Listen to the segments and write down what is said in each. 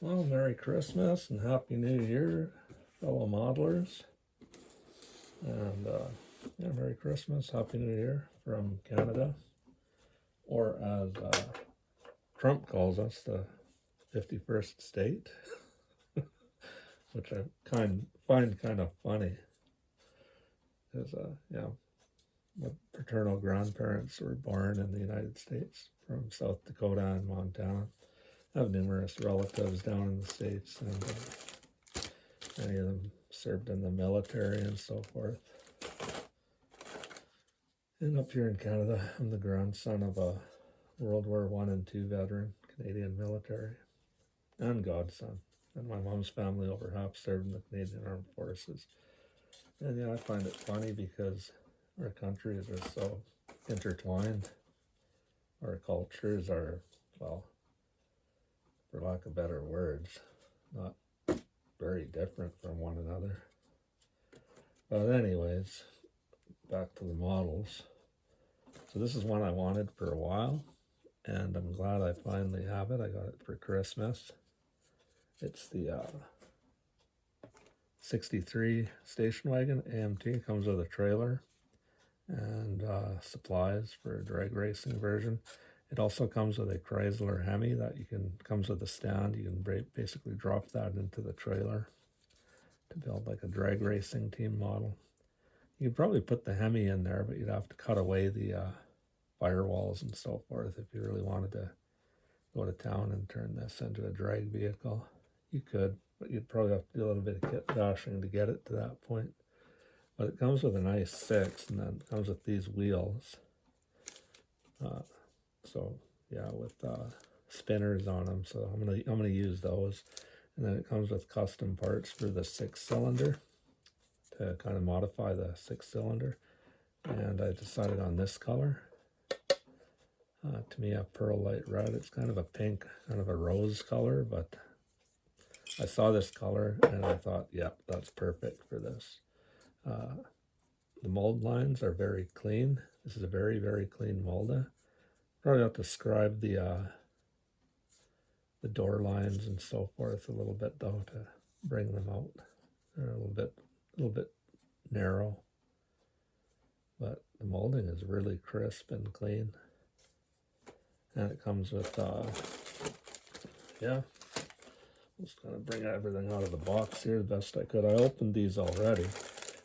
Well, Merry Christmas and Happy New Year, fellow modelers. And yeah, Merry Christmas, Happy New Year from Canada, or as Trump calls us, the 51st state, which I find kind of funny because, yeah, my paternal grandparents were born in the United States from South Dakota and Montana. I have numerous relatives down in the States, and many of them served in the military and so forth. And up here in Canada, I'm the grandson of a World War I and II veteran, Canadian military, and godson. And my mom's family over half served in the Canadian Armed Forces. And yeah, I find it funny because our countries are so intertwined. Our cultures are, well, for lack of better words, not very different from one another. But anyways, back to the models. So this is one I wanted for a while, and I'm glad I finally have it. I got it for Christmas. It's the 63 station wagon AMT. Comes with a trailer and supplies for a drag racing version. It also comes with a Chrysler Hemi that comes with a stand. You can basically drop that into the trailer to build like a drag racing team model. You could probably put the Hemi in there, but you'd have to cut away the firewalls and so forth if you really wanted to go to town and turn this into a drag vehicle. You could, but you'd probably have to do a little bit of kit bashing to get it to that point. But it comes with a nice 6, and then it comes with these wheels. So yeah, with spinners on them. So I'm gonna use those. And then it comes with custom parts for the 6-cylinder to kind of modify the 6-cylinder. And I decided on this color. To me, a pearl light red. It's kind of a pink, kind of a rose color, but I saw this color and I thought, yep, that's perfect for this. The mold lines are very clean. This is a very, very clean mold. Probably have to scribe the door lines and so forth a little bit though to bring them out. They're a little bit narrow, but the molding is really crisp and clean. And it comes with yeah, just gonna bring everything out of the box here the best I could. I opened these already,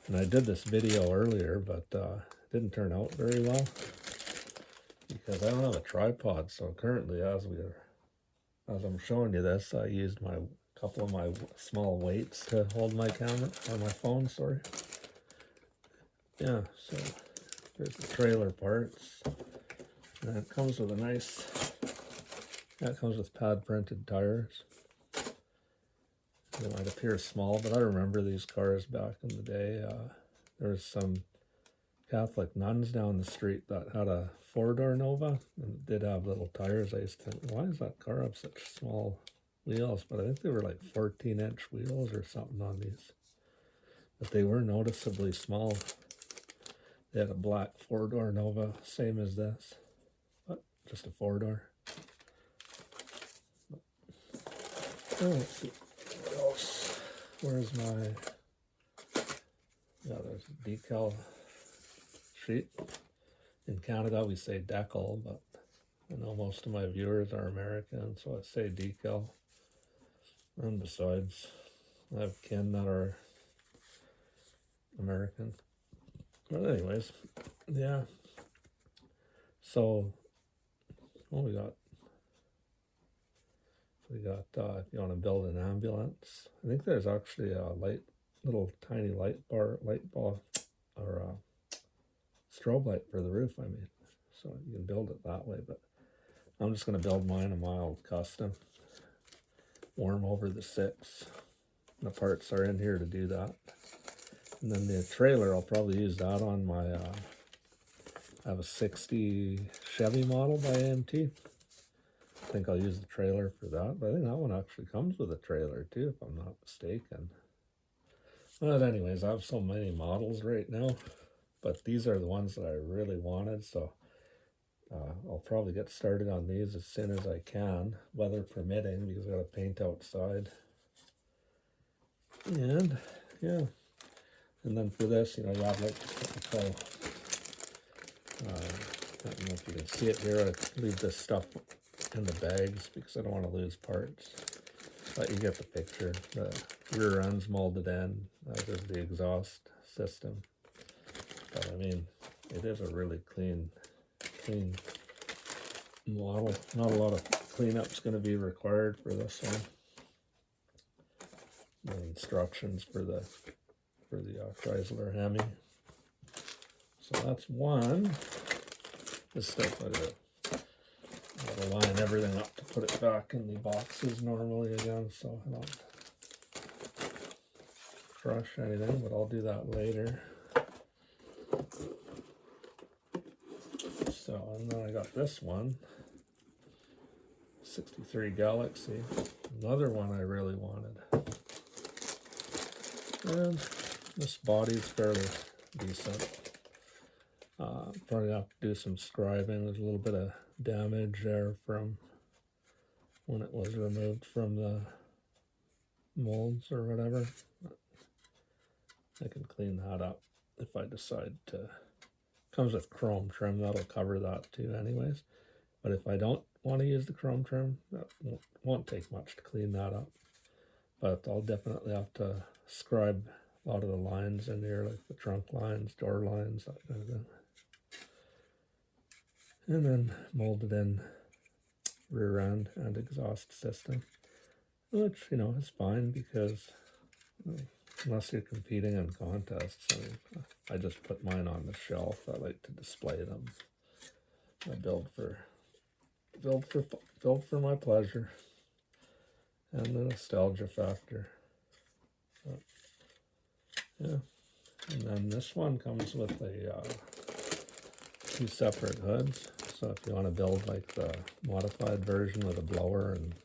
and I did this video earlier, but it didn't turn out very well because I don't have a tripod. So currently, as I'm showing you this, I used a couple of my small weights to hold my camera, or my phone, sorry. Yeah, so there's the trailer parts. And it comes with it comes with pad printed tires. They might appear small, but I remember these cars back in the day. There was some Catholic nuns down the street that had a 4-door Nova, and it did have little tires. I used to think, why does that car have such small wheels? But I think they were like 14-inch wheels or something on these. But they were noticeably small. They had a black 4-door Nova, same as this, but just a 4-door. Oh, let's see what else. Where's my... Yeah, there's a decal sheet. In Canada, we say decal, but I know most of my viewers are American, so I say decal. And besides, I have kin that are American. But anyways, yeah. So, what we got? If you want to build an ambulance, I think there's actually a little tiny light bulb, or a strobe light for the roof, I mean. So you can build it that way, but I'm just going to build mine a mild custom. Warm over the 6. The parts are in here to do that. And then the trailer, I'll probably use that on my, I have a 60 Chevy model by AMT. I think I'll use the trailer for that, but I think that one actually comes with a trailer too, if I'm not mistaken. But anyways, I have so many models right now, but these are the ones that I really wanted, so I'll probably get started on these as soon as I can, weather permitting, because I got to paint outside. And yeah, and then for this, you know, you have like I don't know if you can see it here. I leave this stuff in the bags because I don't want to lose parts. But you get the picture. The rear end's molded in, as is the exhaust system. But I mean, it is a really clean model. Not a lot of cleanup's going to be required for this one. The instructions for the Chrysler Hemi. So that's one. This stuff I gotta line everything up to put it back in the boxes normally again, so I don't crush anything, but I'll do that later. So, and then I got this one, 63 Galaxy, another one I really wanted. And this body's fairly decent. Probably have to do some scribing. There's a little bit of damage there from when it was removed from the molds or whatever. I can clean that up if I decide to. Comes with chrome trim, that'll cover that too anyways. But if I don't want to use the chrome trim, that won't take much to clean that up. But I'll definitely have to scribe a lot of the lines in here, like the trunk lines, door lines, that kind of thing. And then molded in rear end and exhaust system, which, you know, is fine because unless you're competing in contests, I mean, I just put mine on the shelf. I like to display them. I build for my pleasure and the nostalgia factor. But, yeah, and then this one comes with a 2 separate hoods. So if you want to build like the modified version with a blower and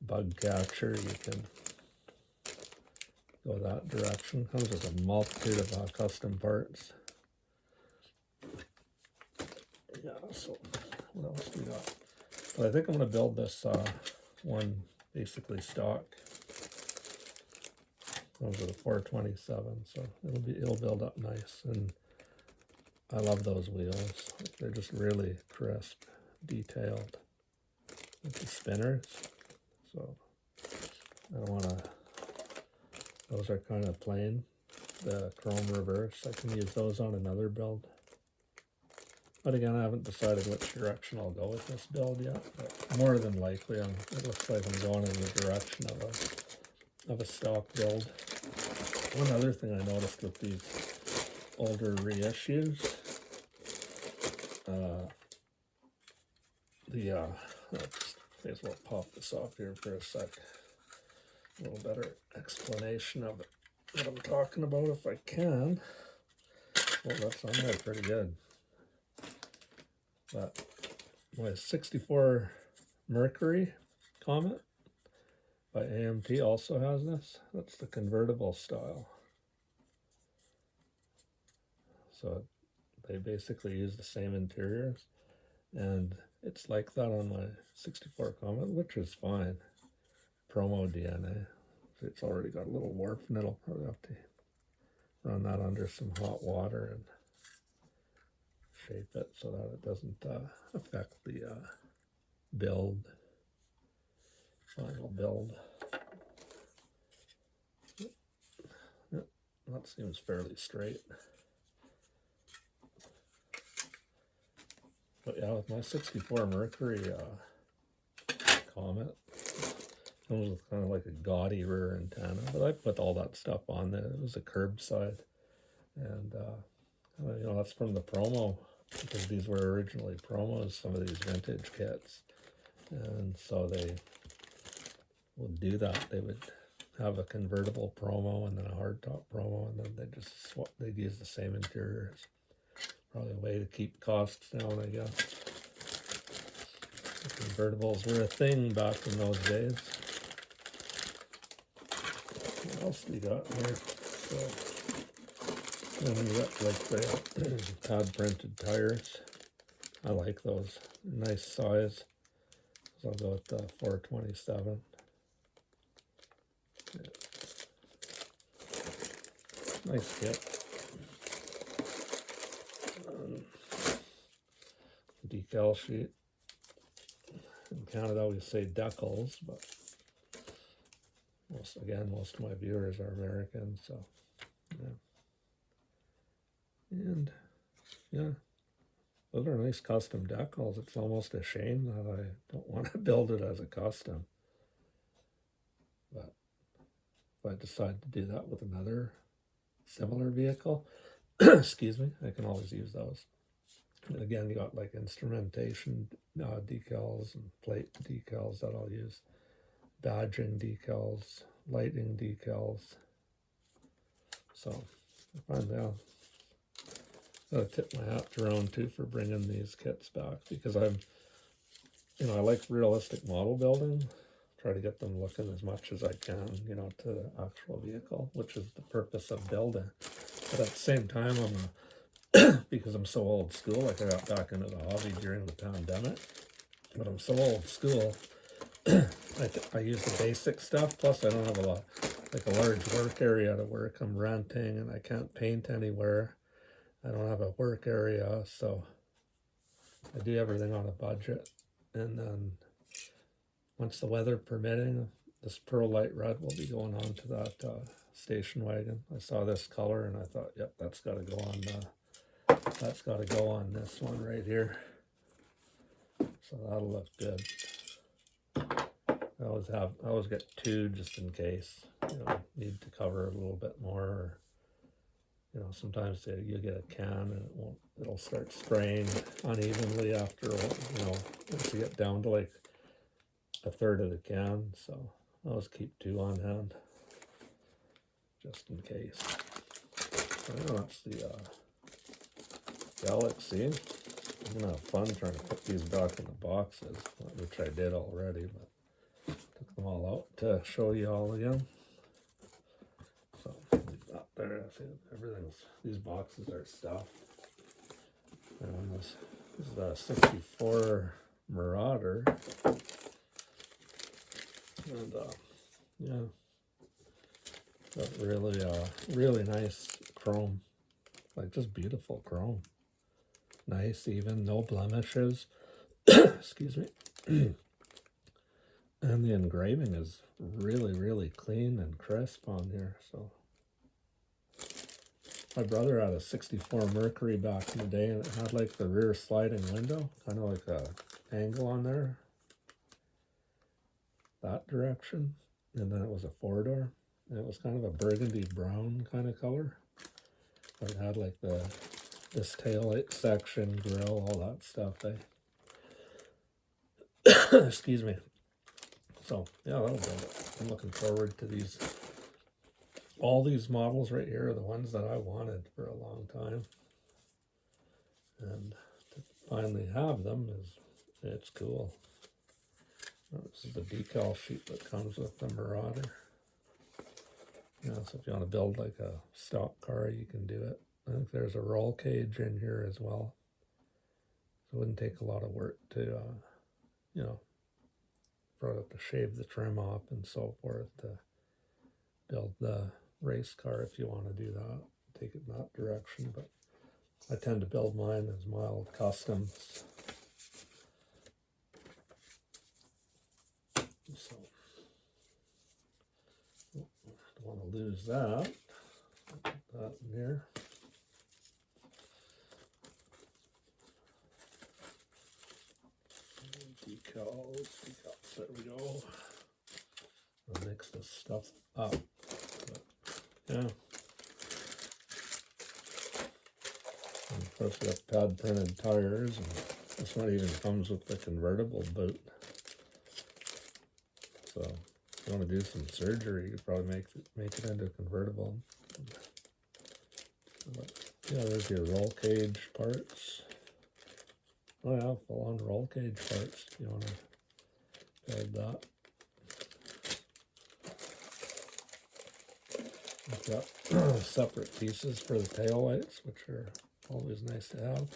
bug catcher, you can go that direction. Comes with a multitude of custom parts. Yeah, so what else do we got? Well, I think I'm going to build this one basically stock. Comes with a 427, so it'll build up nice. And I love those wheels. They're just really crisp, detailed with the spinners. So I don't want to, those are kind of plain. The chrome reverse, I can use those on another build. But again, I haven't decided which direction I'll go with this build yet. But more than likely, it looks like I'm going in the direction of a stock build. One other thing I noticed with these older reissues, may as well pop this off here for a sec. A little better explanation of it, what I'm talking about if I can. Well, that's on there pretty good. But my 64 Mercury Comet by AMT also has this. That's the convertible style. So they basically use the same interiors, and it's like that on my 64 Comet, which is fine. Promo DNA. It's already got a little warp, and it'll probably have to run that under some hot water and shape it so that it doesn't affect the final build. Yeah, that seems fairly straight. But yeah, with my 64 Mercury Comet, it was kind of like a gaudy rear antenna, but I put all that stuff on there. It was a curbside, and you know, that's from the promo, because these were originally promos, some of these vintage kits, and so they would do that. They would have a convertible promo and then a hardtop promo, and then they'd use the same interiors. Probably a way to keep costs down, I guess. The convertibles were a thing back in those days. What else we got here? So, then we got like the pad printed tires. I like those. Nice size. So I'll go with the 427. Yeah. Nice kit. Decal sheet. In Canada we say decals, but most of my viewers are American, so yeah. And yeah, those are nice custom decals. It's almost a shame that I don't want to build it as a custom. But if I decide to do that with another similar vehicle, excuse me, I can always use those. And again, you got like instrumentation decals and plate decals that I'll use, badging decals, lighting decals. So I find that I'll tip my hat to Round too for bringing these kits back, because I like realistic model building. Try to get them looking as much as I can, to the actual vehicle, which is the purpose of building. But at the same time, because I'm so old school, like I got back into the hobby during the pandemic, but I'm so old school, I use the basic stuff, plus I don't have a large work area to work. I'm renting and I can't paint anywhere. I don't have a work area, so I do everything on a budget. And then once the weather permitting, this pearl light red will be going on to that station wagon. I saw this color and I thought, yep, that's got to go on this one right here. So that'll look good. I always get two just in case, need to cover a little bit more, or, sometimes you get a can and it'll start spraying unevenly after, once you get down to like a third of the can. So I always keep two on hand just in case. So that's the Galaxy. I'm gonna have fun trying to put these back in the boxes, which I did already, but took them all out to show you all again. So leave that there. I see these boxes are stuffed. And this is the 64 Marauder. And yeah, got really nice chrome, like just beautiful chrome. Nice, even, no blemishes. Excuse me. And the engraving is really clean and crisp on here. So my brother had a 64 Mercury back in the day, and it had like the rear sliding window, kind of like a angle on there, that direction. And then it was a four-door, and it was kind of a burgundy brown kind of color. But it had like this taillight section, grill, all that stuff. Excuse me. So yeah, that'll build it. I'm looking forward to these. All these models right here are the ones that I wanted for a long time, and to finally have them it's cool. This is the decal sheet that comes with the Marauder. So if you want to build like a stock car, you can do it. I think there's a roll cage in here as well, so it wouldn't take a lot of work to to shave the trim off and so forth to build the race car if you want to do that, take it in that direction. But I tend to build mine as mild customs. So don't want to lose that. Put that in here. Decals, there we go. I'll mix this stuff up. But, yeah. And of course we have pad printed tires, and this one even comes with the convertible boot. So if you want to do some surgery, you could probably make it into a convertible. But, yeah, there's your roll cage parts. Oh yeah, full-on roll cage parts if you want to build that. I've got separate pieces for the tail lights, which are always nice to have.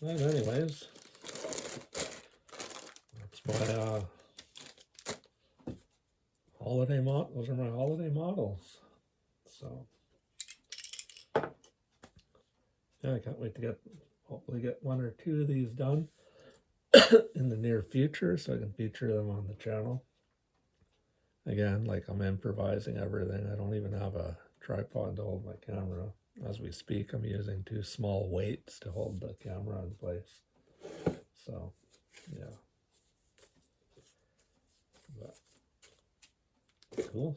But anyways, that's my holiday model. Those are my holiday models. So yeah, I can't wait to hopefully get 1 or 2 of these done in the near future so I can feature them on the channel. Again, like I'm improvising everything. I don't even have a tripod to hold my camera. As we speak, I'm using 2 small weights to hold the camera in place. So, yeah. But, cool.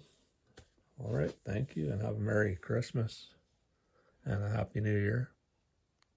All right, thank you, and have a Merry Christmas and a Happy New Year.